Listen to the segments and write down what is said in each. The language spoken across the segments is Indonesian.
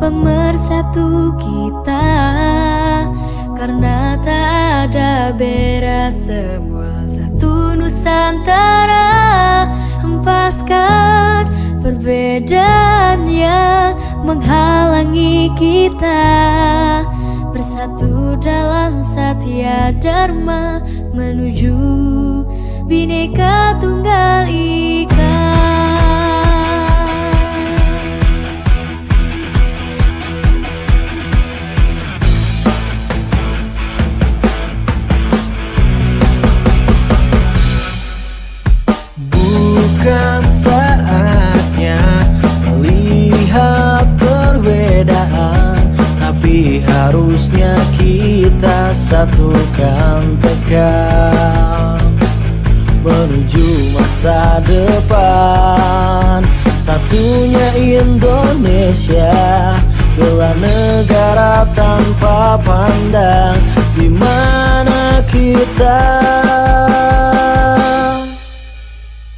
pemersatu kita, karena tak ada beda, semua satu Nusantara. Hempaskan perbedaan yang menghalangi kita, bersatu dalam Satya Dharma menuju Bhinneka Tunggal Ika. Bukan saatnya melihat perbedaan, tapi harusnya kita satukan tekad menuju masa depan. Satunya Indonesia, bela negara tanpa pandang di mana kita.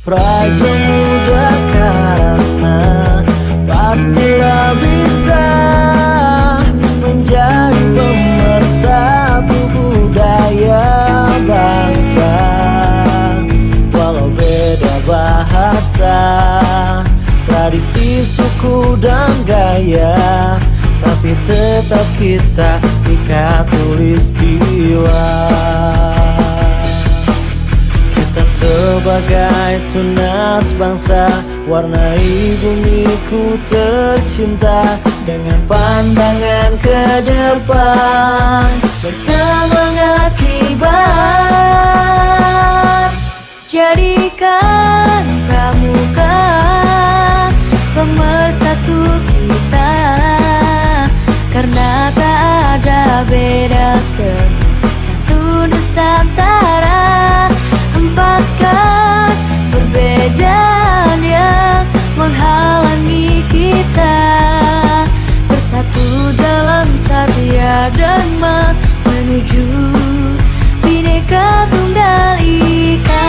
Praja Muda karena pastilah bisa menjadi pemersatu budaya bangsa. Walau beda bahasa, tradisi, suku, dan gaya, tapi tetap kita ikat tulistiwa. Kita sebagai tunas bangsa, warnai bumiku tercinta dengan pandangan ke depan dan semangat kibar. Jadikan pramuka pemersatu kita, karena tak ada beda, satu Nusantara. Hempaskan perbedaan yang menghalangi kita, bersatu dalam Satya Dharma menuju Bhinneka Tunggal Ika.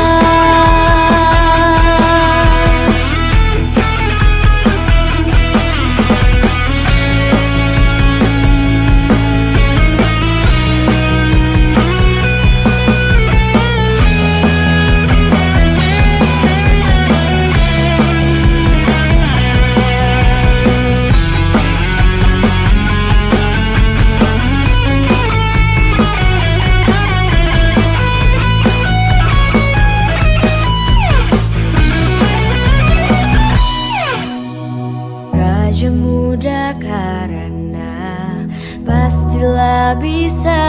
Praja Muda karena pastilah bisa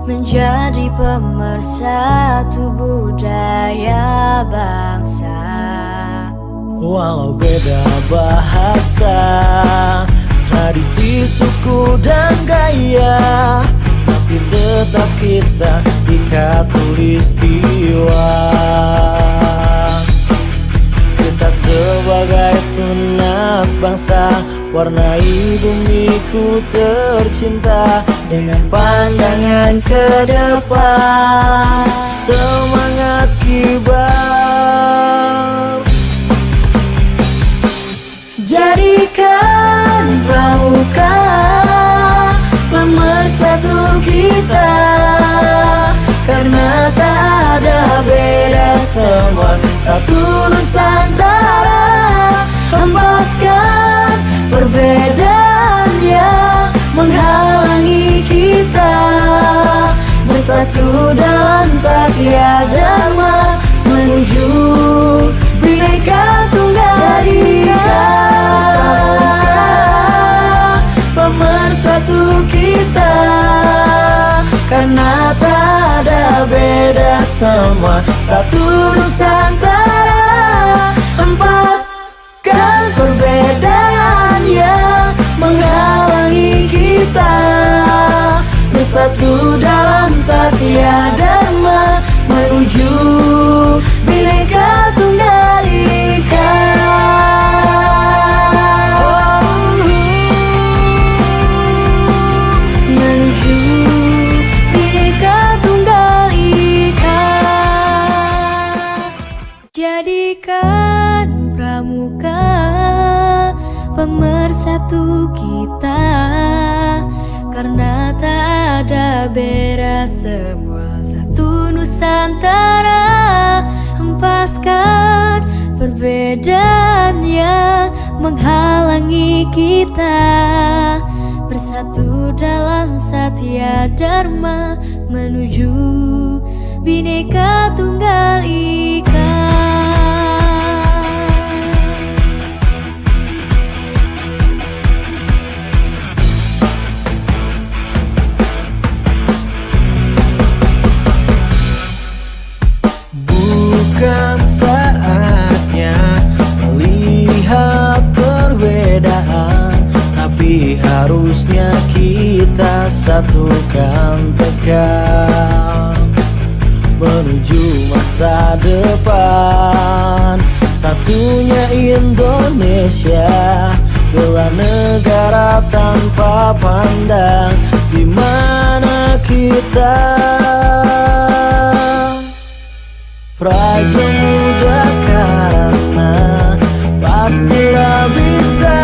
menjadi pemersatu budaya bangsa. Walau beda bahasa, tradisi, suku, dan gaya, tapi tetap kita ikat tulistiwa. Kita sebagai tunas bangsa, warnai bumiku tercinta dengan pandangan ke depan, semangat kibar. Jadikan pramuka pemersatu kita, karena tak ada beda, semua satu Nusantara. Hempaskan perbedaan yang menghalangi kita, bersatu dalam Satya Dharma menuju Bhinneka Tunggal Ika. Pemersatu kita, karena tak ada beda, semua satu Nusantara. Hempaskan perbedaan yang menghalangi kita, bersatu dalam Satya Dharma menuju Bhinneka Tunggal Ika. Menuju Bhinneka Tunggal Ika. Jadikan pramuka pemersatu kita. Karena tak ada beda, semua satu Nusantara. Hempaskan perbedaan yang menghalangi kita, bersatu dalam Satya Dharma menuju Bhinneka Tunggal Ika. Bukan saatnya melihat perbedaan, tapi harusnya kita satukan tegak menuju masa depan. Satunya Indonesia, bela negara tanpa pandang di mana kita. Praja Muda karena pastilah bisa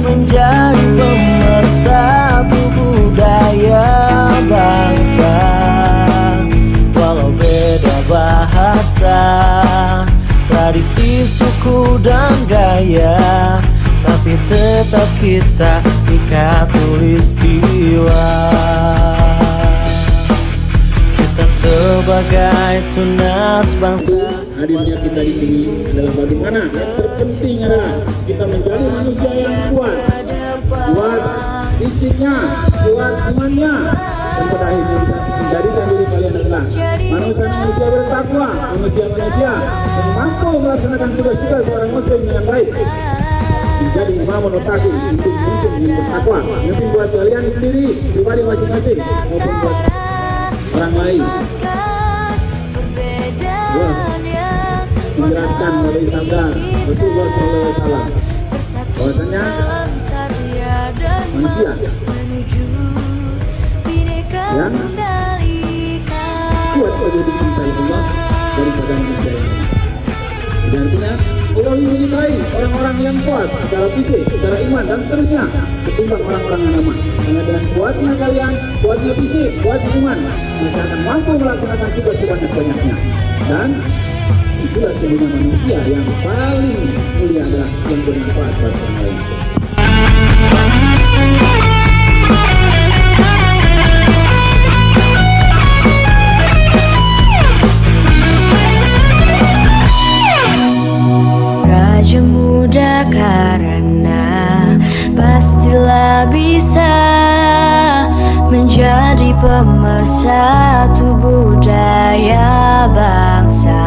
menjadi pemersatu budaya bangsa. Walau beda bahasa, tradisi, suku dan gaya, tapi tetap kita Ika Tulistiwa. Kita sebagai tunas bangsa. Hadirnya kita di sini adalah bagaimana yang terpenting adalah kita menjadi manusia yang kuat fisiknya, kuat imannya, dan pada akhirnya bisa menjadikan diri kalian adalah manusia bertakwa, manusia yang mampu melaksanakan tugas-tugas seorang muslim dengan baik, menjadi imam otaku untuk yang bertakwa, mungkin buat kalian sendiri pribadi masing-masing maupun buat orang lain. Menjelaskan melalui sabda Rasulullah SAW bahwasanya manusia yang kuat lebih dicintai Allah daripada manusia yang lain. Jadi artinya Allah lebih mencintai orang-orang yang kuat secara fisik, secara iman dan seterusnya ketimbang orang-orang yang lemah. Karena dengan kuatnya kalian, kuatnya fisik, kuatnya iman, maka akan mampu melaksanakan tugas sebanyak-banyaknya. Dan itulah sebenarnya manusia yang paling mulia adalah yang bermanfaat bagi orang lain. Raja Muda karena pastilah bisa menjadi pemersatu budaya bangsa.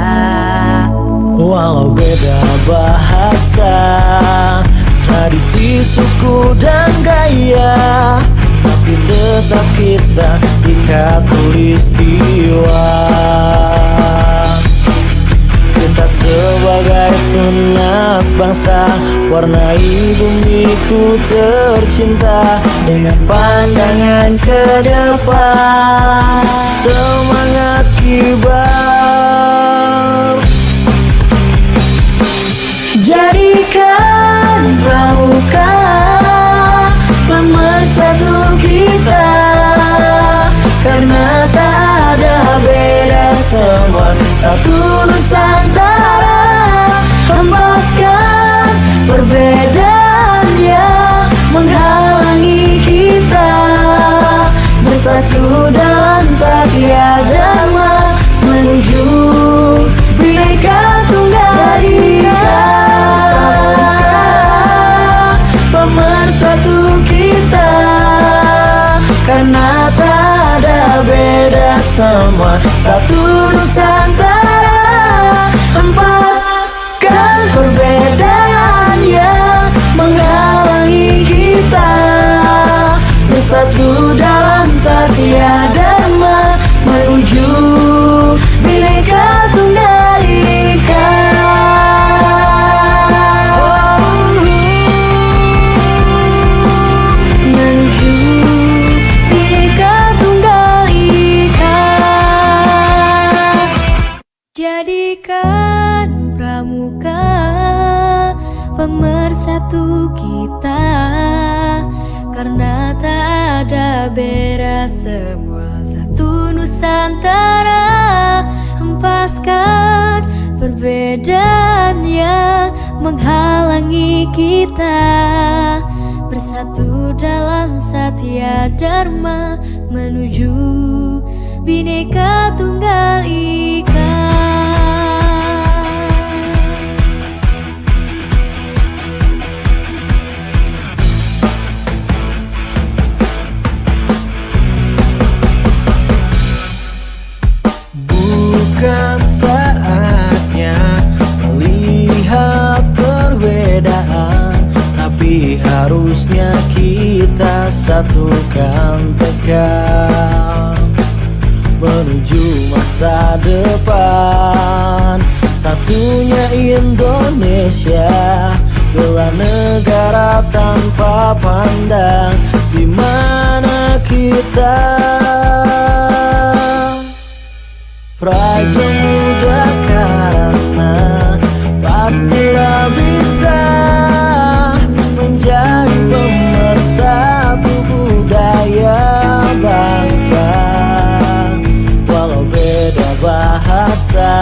Walau beda bahasa, tradisi, suku dan gaya, tapi tetap kita Ika Tulistiwa. Kita sebagai tunas bangsa, warnai bumiku tercinta dengan pandangan ke depan, semangat kibar. Jadikan pramuka pemersatu kita, karena tak ada beda, semua satu Nusantara. Hempaskan perbedaan yang menghalangi kita, bersatu dalam Satya Dharma menuju Bhinneka Tunggal Ika. Pemersatu kita, karena tak ada beda, semua satu Nusantara. Hempaskan perbedaan yang menghalangi kita, bersatu dalam Satya Dharma menuju Bhinneka Tunggal Ika. Menuju Bhinneka Tunggal Ika. Jadikan pramuka pemersatu kita. Karena tak ada beda, semua satu Nusantara. Hempaskan perbedaan yang menghalangi kita, bersatu dalam Satya Dharma menuju Bhinneka Tunggal Ika. Bukan saatnya melihat perbedaan, tapi harusnya kita satukan tekad menuju masa depan. Satunya Indonesia, bela negara tanpa pandang di mana kita. Praja Muda karena pastilah bisa menjadi pemersatu budaya bangsa. Walau beda bahasa,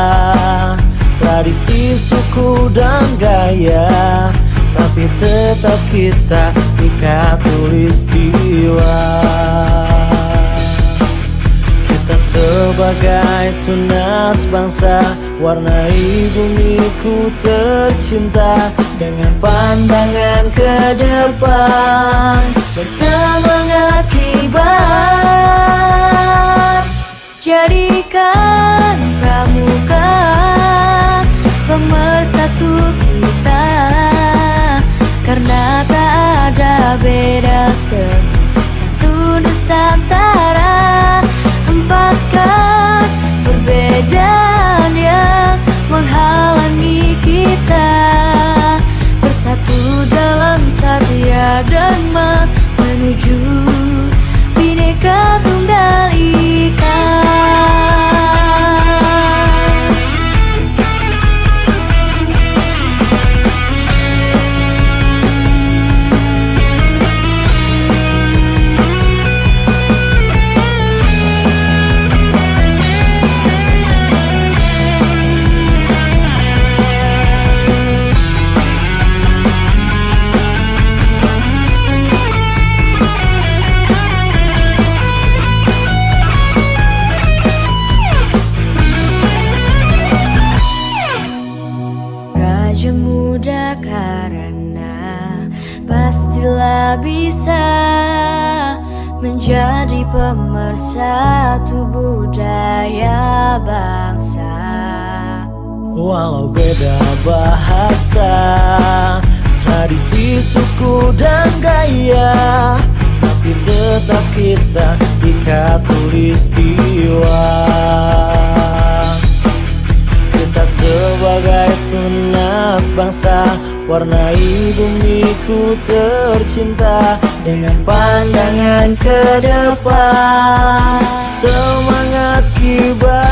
tradisi, suku dan gaya, tapi tetap kita ikat tulistiwa. Kita sebagai tunas bangsa, warnai bumiku tercinta dengan pandangan ke depan dan semangat kibar. Jadikan pramuka pemersatu kita, karena tak ada beda, satu Nusantara. Hempaskan perbedaan yang menghalangi kita, bersatu dalam Satya Dharma menuju Bhinneka Tunggal Ika. Praja Muda karena pastilah bisa menjadi pemersatu budaya bangsa. Walau beda bahasa, tradisi, suku dan gaya, tapi tetap kita ikat tulistiwa. Kita sebagai tunas bangsa, warnai bumiku tercinta dengan pandangan ke depan, semangat kibar.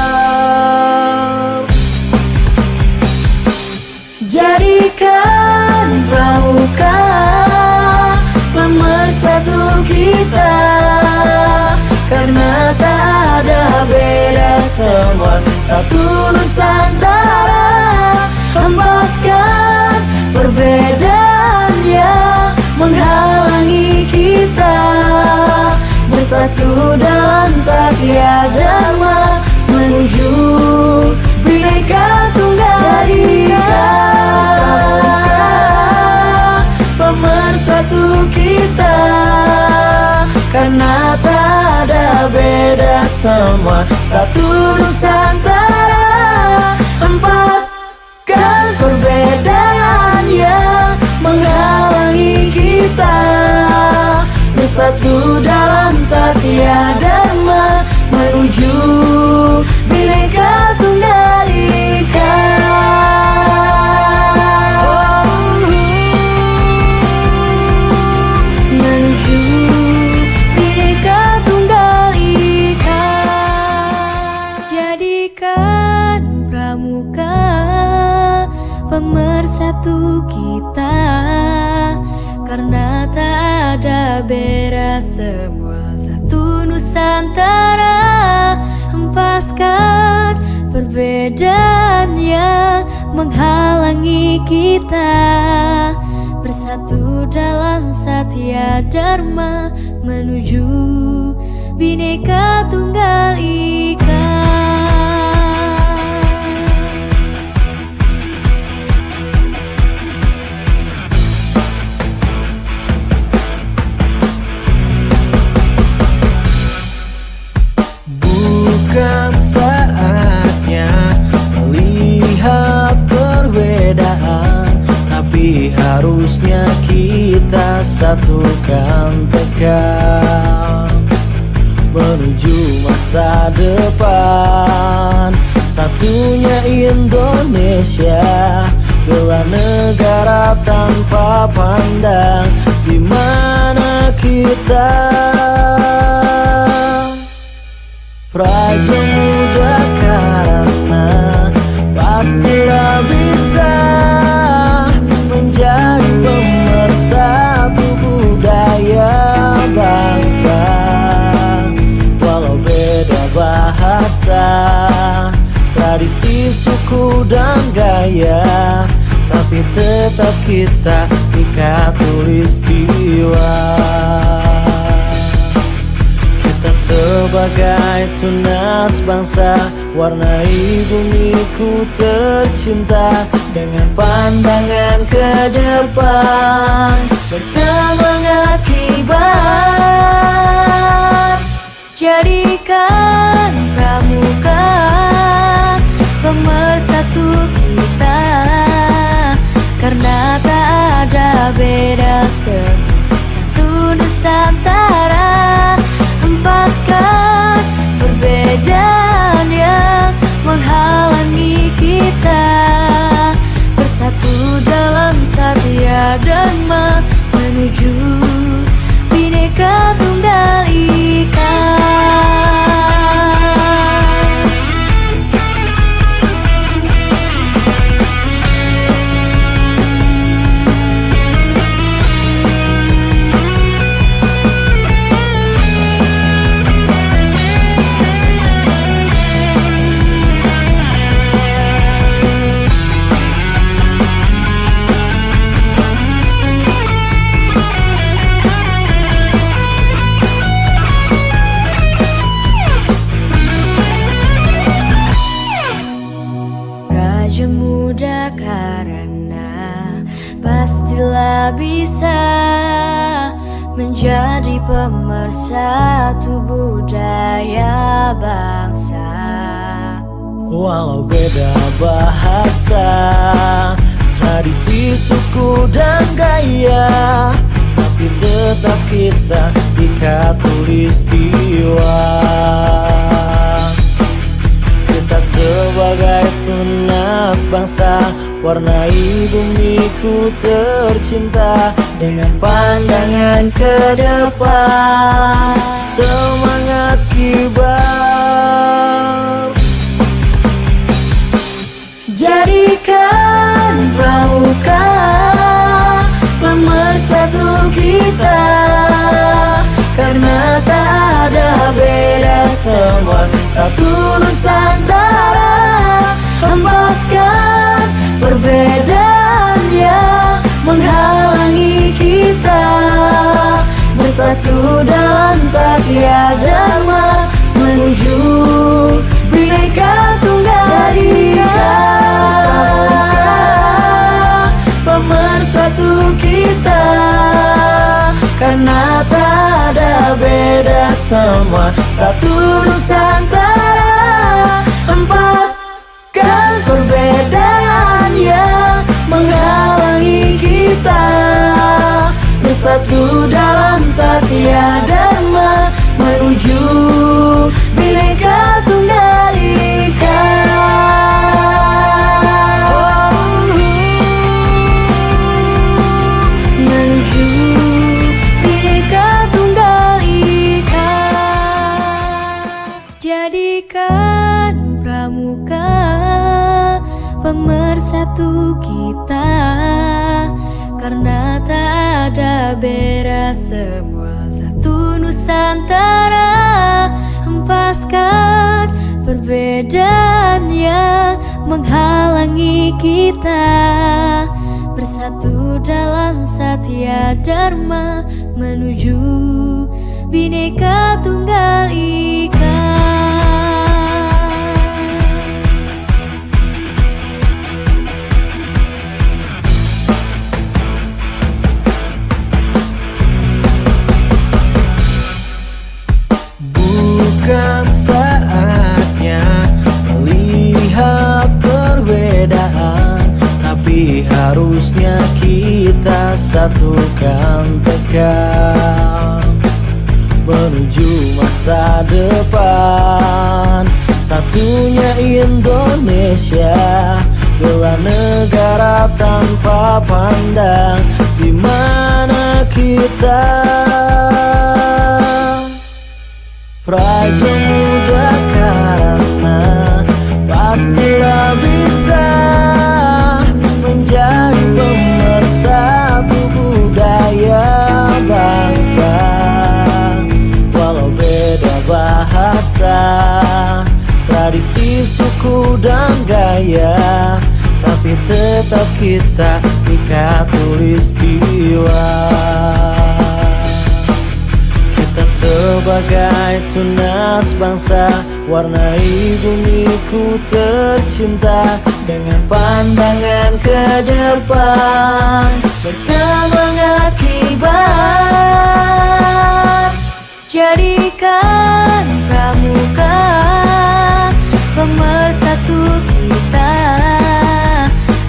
Jadikan pramuka pemersatu kita, karena tak ada beda, semua satu Nusantara. Hempaskan perbedaan yang menghalangi kita, bersatu dalam Satya Dharma menuju Bhinneka Tunggal Ika. Pemersatu kita, karena tak ada beda, semua satu Nusantara. Hempaskan perbedaan yang menghalangi kita, bersatu dalam Satya Dharma menuju Bhinneka Tunggal Ika. Menuju Bhinneka Tunggal Ika. Jadikan pramuka pemersatu kita, karena tak ada beda, semua satu Nusantara. Hempaskan perbedaan yang menghalangi kita, bersatu dalam Satya Dharma menuju Bhinneka Tunggal Ika. Bukan saatnya melihat perbedaan, tapi harusnya kita satukan tekad menuju masa depan. Satunya Indonesia, bela negara tanpa pandang di mana kita. Praja Muda karena pastilah bisa menjadi pemersatu budaya bangsa. Walau beda bahasa, tradisi, suku dan gaya, tapi tetap kita Ika Tulistiwa. Sebagai tunas bangsa, warnai bumiku tercinta dengan pandangan ke depan, bersemangat kibar. Jadikan pramuka pemersatu kita, karena tak ada beda, satu Nusantara. Hempaskan perbedaan yang menghalangi kita, bersatu dalam Satya Dharma menuju Bhinneka Tunggal Ika. Praja Muda karena pastilah bisa menjadi pemersatu budaya bangsa. Walau beda bahasa, tradisi, suku dan gaya, tapi tetap kita Ika Tulistiwa. Kita sebagai tunas bangsa, warnai bumiku tercinta dengan pandangan ke depan, semangat kibar. Jadikan pramuka pemersatu kita, karena tak ada beda, semua satu Nusantara. Hempaskan perbedaan yang menghalangi kita, bersatu dalam Satya Dharma menuju Bhinneka Tunggal Ika. Pemersatu kita, karena tak ada beda, semua satu Nusantara. Hempaskan perbedaan yang menghalangi kita, bersatu dalam Satya Dharma menuju Bhinneka Tunggal Ika. Menuju Bhinneka Tunggal Ika. Jadikan pramuka pemersatu kita. Karena tak ada beda, semua satu Nusantara. Hempaskan perbedaan yang menghalangi kita, bersatu dalam Satya Dharma menuju Bhinneka Tunggal Ika. Bukan saatnya melihat perbedaan, tapi harusnya kita satukan tekad menuju masa depan. Satunya Indonesia, bela negara tanpa pandang di mana kita. Praja Muda karena pastilah bisa menjadi pemersatu budaya bangsa. Walau beda bahasa, tradisi, suku dan gaya, tapi tetap kita Ika Tulistiwa. Kita sebagai tunas bangsa, warnai bumiku tercinta dengan pandangan ke depan dan semangat kibar. Jadikan pramuka pemersatu kita,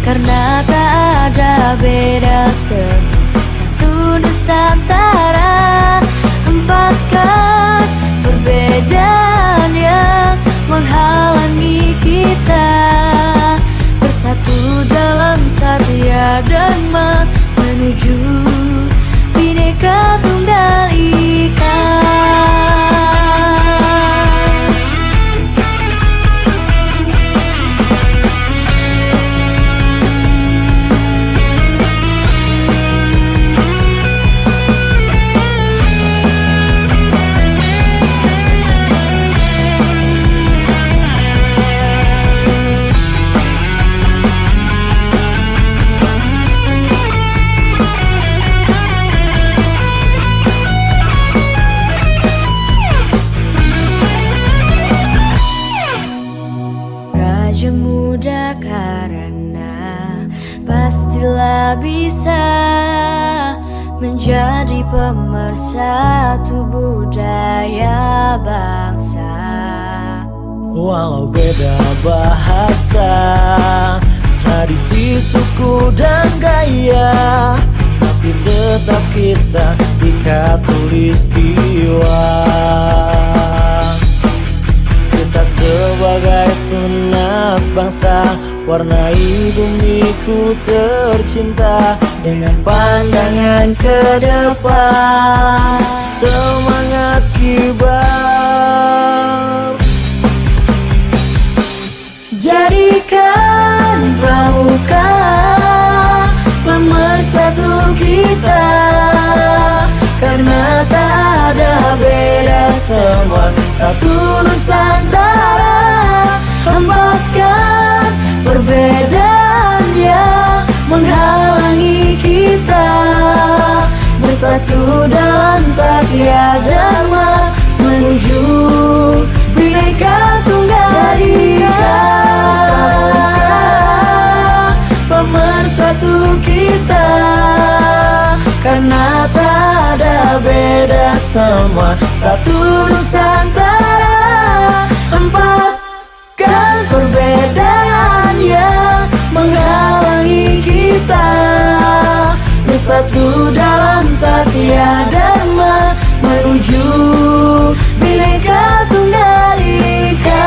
karena tak ada beda, satu Nusantara. Hempaskan perbedaan yang menghalangi kita, bersatu dalam Satya Dharma menuju Bhinneka Tunggal Ika. Muda karena pastilah bisa menjadi pemersatu budaya bangsa. Walau beda bahasa, tradisi, suku dan gaya, tapi tetap kita Ika Tulistiwa. Kita sebagai tunas bangsa, warnai bumiku tercinta dengan pandangan ke depan, semangat kibar. Jadikan pramuka pemersatu kita, karena tak ada beda, semua satu Nusantara. Hempaskan perbedaan yang menghalangi kita, bersatu dalam Satya Dharma menuju Bhinneka Tunggal Ika. Pemersatu kita, karena tak ada beda, semua satu Nusantara. Hempaskan perbedaan yang menghalangi kita, bersatu dalam Satya Dharma menuju Bhinneka Tunggal Ika.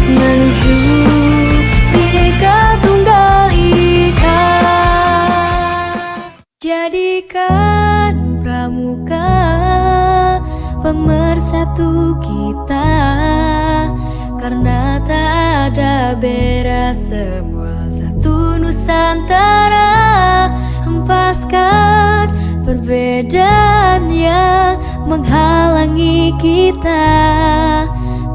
Menuju Bhinneka Tunggal Ika. Jadikan pramuka pemersatu pemersatu kita, karena tak ada beda, semua satu Nusantara. Hempaskan perbedaan yang menghalangi kita,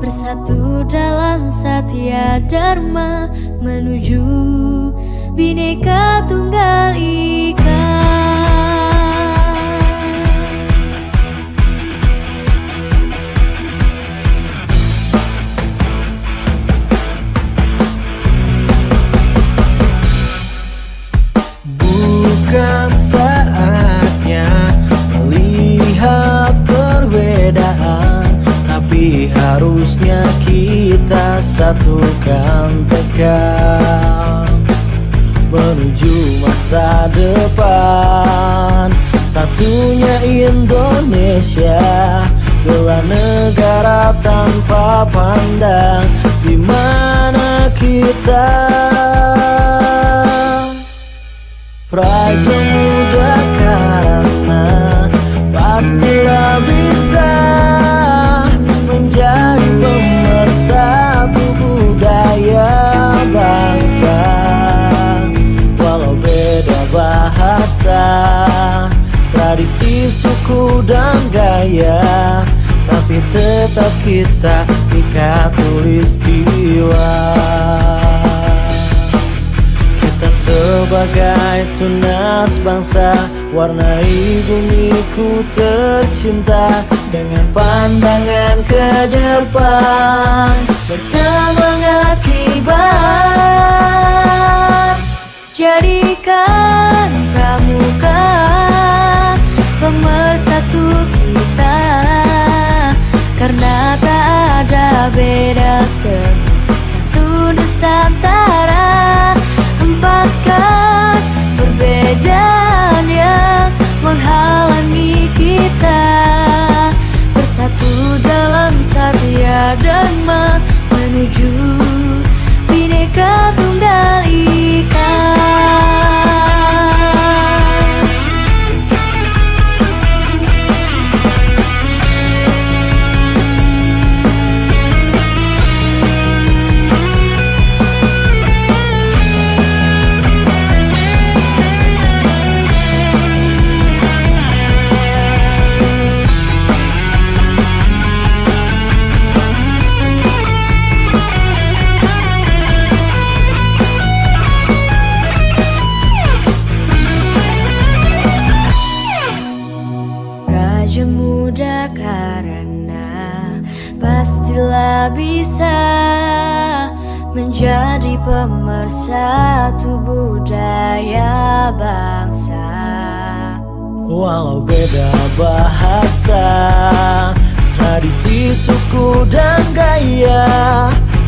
bersatu dalam Satya Dharma menuju Bhinneka Tunggal Ika. Bukan saatnya melihat perbedaan, tapi harusnya kita satukan tekad menuju masa depan. Satunya Indonesia, bela negara tanpa pandang di mana kita. Praja Muda karena pastilah bisa menjadi pemersatu budaya bangsa. Walau beda bahasa, tradisi, suku, dan gaya, tapi tetap kita Ika Tulistiwa. Kita sebagai tunas bangsa, warnai bumiku tercinta dengan pandangan ke depan dan semangat kibar. Jadikan pramuka pemersatu kita, karena tak ada beda, satu Nusantara. Hempaskan perbedaan yang menghalangi kita, bersatu dalam Satya Dharma menuju Bhinneka Tunggal Ika. Muda karena pastilah bisa menjadi pemersatu budaya bangsa. Walau beda bahasa, tradisi, suku, dan gaya,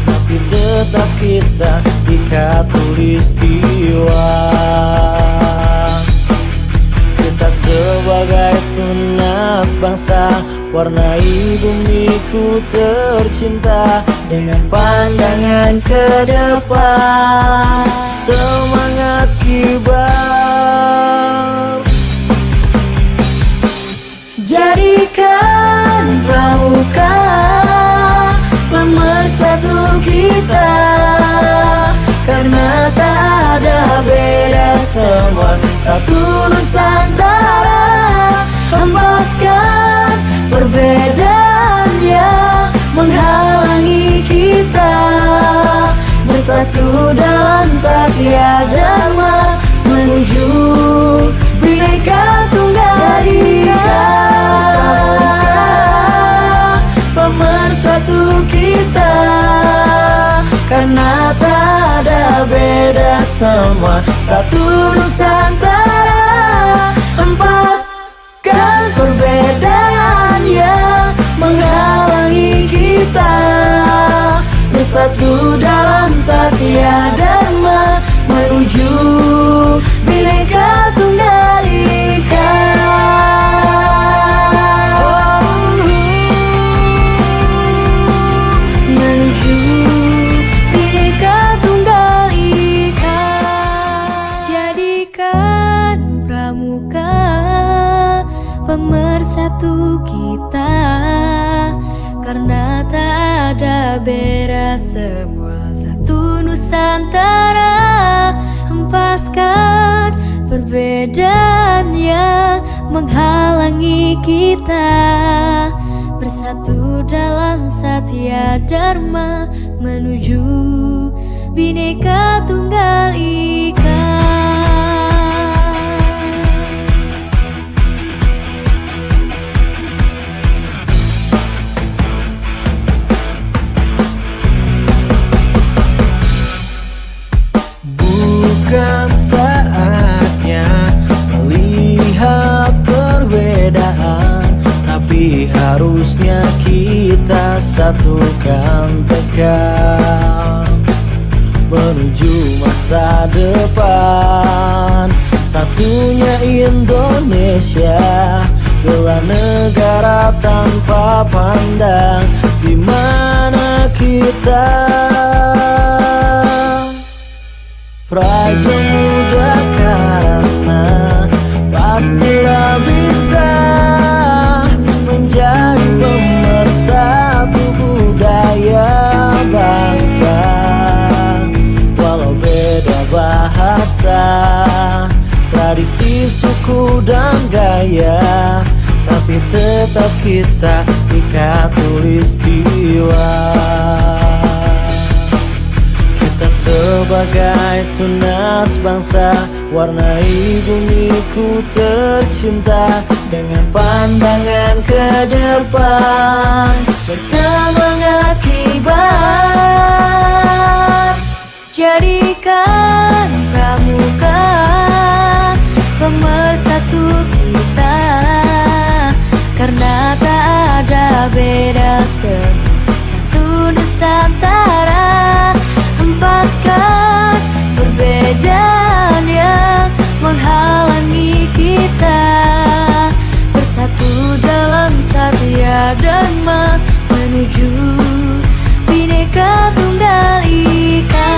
tapi tetap kita Ika Tulistiwa. Kita sebagai tunas bangsa, warnai bumiku tercinta dengan pandangan ke depan, semangat kibar. Jadikan pramuka pemersatu kita, karena tak ada beda, semua satu Nusantara. Hempaskan perbedaan yang menghalangi kita, bersatu dalam Satya Dharma menuju Bhinneka Tunggal Ika. Pemersatu kita, karena tak ada beda, semua satu Nusantara. Hempaskan perbedaan yang menghalangi kita, bersatu dalam Satya Dharma menuju Bhinneka Tunggal Ika. Menuju Bhinneka Tunggal Ika. Jadikan pramuka pemersatu kita, karena tak ada beda, semua satu Nusantara. Hempaskan perbedaan yang menghalangi kita, bersatu dalam Satya Dharma menuju Bhinneka Tunggal Ika. Bukan saatnya melihat perbedaan, tapi harusnya kita satukan tekad menuju masa depan. Satunya Indonesia, bela negara tanpa pandang di mana kita. Praja Muda karena pastilah bisa menjadi pemersatu budaya bangsa. Walau beda bahasa, tradisi, suku dan gaya, tapi tetap kita ikat tulistiwa. Kita sebagai tunas bangsa, warnai bumiku tercinta dengan pandangan ke depan dan semangat kibar. Jadikan pramuka pemersatu kita, karena tak ada beda, satu Nusantara. Hempaskan perbedaan yang menghalangi kita, bersatu dalam Satya Dharma menuju Bhinneka Tunggal Ika.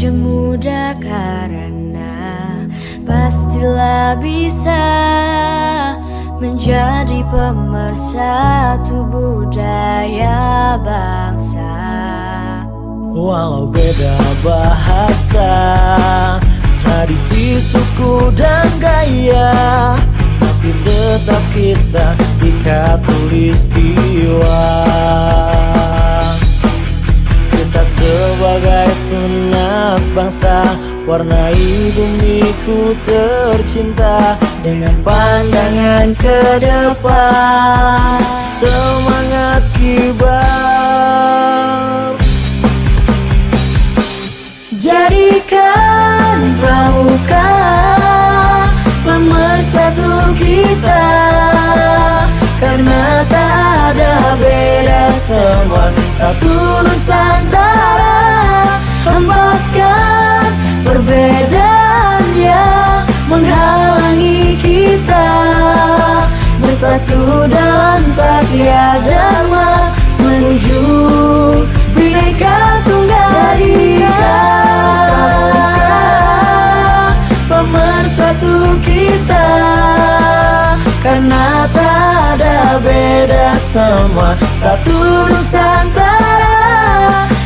Muda karena pastilah bisa menjadi pemersatu budaya bangsa. Walau beda bahasa, tradisi, suku dan gaya, tapi tetap kita ikat tulistiwa. Kita sebagai tunas bangsa, warnai bumiku tercinta dengan pandangan ke depan, semangat kibar. Jadikan pramuka pemersatu kita, karena tak ada beda, semua satu Nusantara. Hempaskan perbedaan yang menghalangi kita, bersatu dalam Satya Dharma menuju Bhinneka Tunggal Ika. Pemersatu kita, karena tak ada beda, semua satu Nusantara.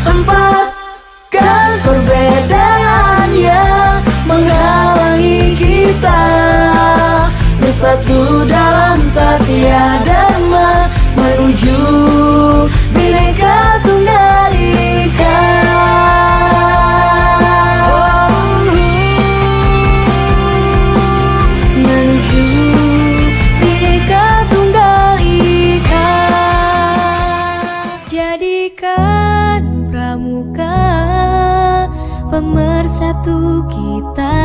Hempaskan perbedaan yang menghalangi kita, bersatu dalam Satya Dharma menuju Bhinneka Tunggal Ika. Menuju Bhinneka Tunggal Ika. Jadikan pramuka pemersatu kita,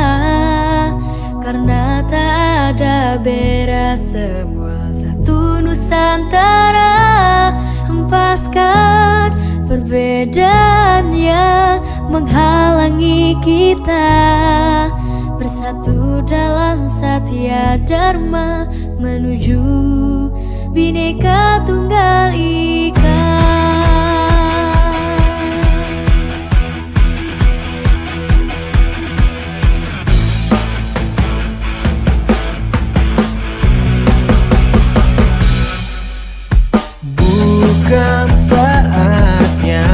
karena tak ada beda semua satu Nusantara. Hempaskan perbedaan yang menghalangi kita, bersatu dalam Satya Dharma menuju Bhinneka Tunggal Ika. Bukan saatnya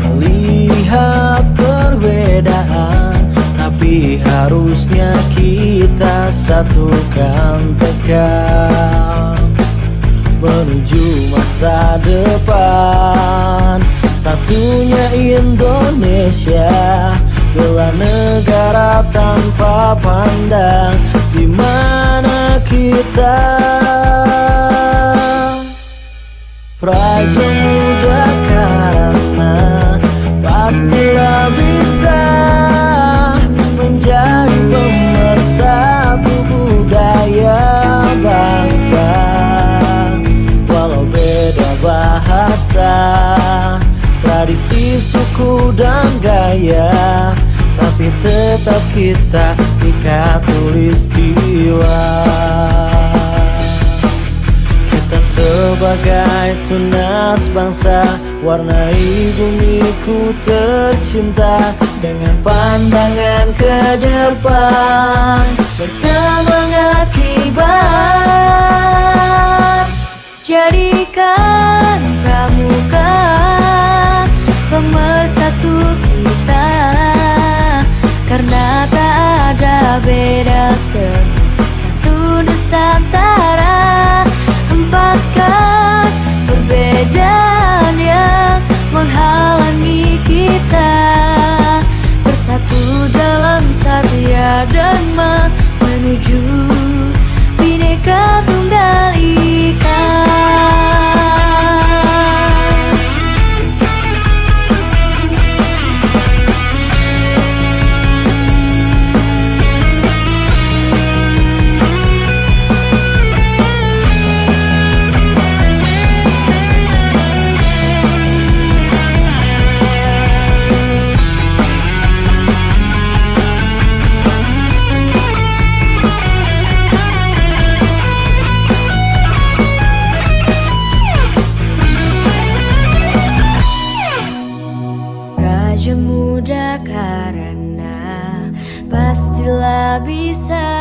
melihat perbedaan, tapi harusnya kita satukan tekad menuju masa depan. Satunya Indonesia, bela negara tanpa pandang di mana kita. Praja Muda karena pastilah bisa menjadi pemersatu budaya bangsa. Walau beda bahasa, tradisi, suku dan gaya, tapi tetap kita ikat tulistiwa. Kita sebagai tunas bangsa, warnai bumiku tercinta dengan pandangan ke depan dan semangat kibar. Jadikan pramuka pemersatu kita, karena tak ada beda satu Nusantara. Hempaskan perbedaan yang menghalangi kita, bersatu dalam Satya Dharma menuju Bhinneka Tunggal Ika. Praja Muda karena pastilah bisa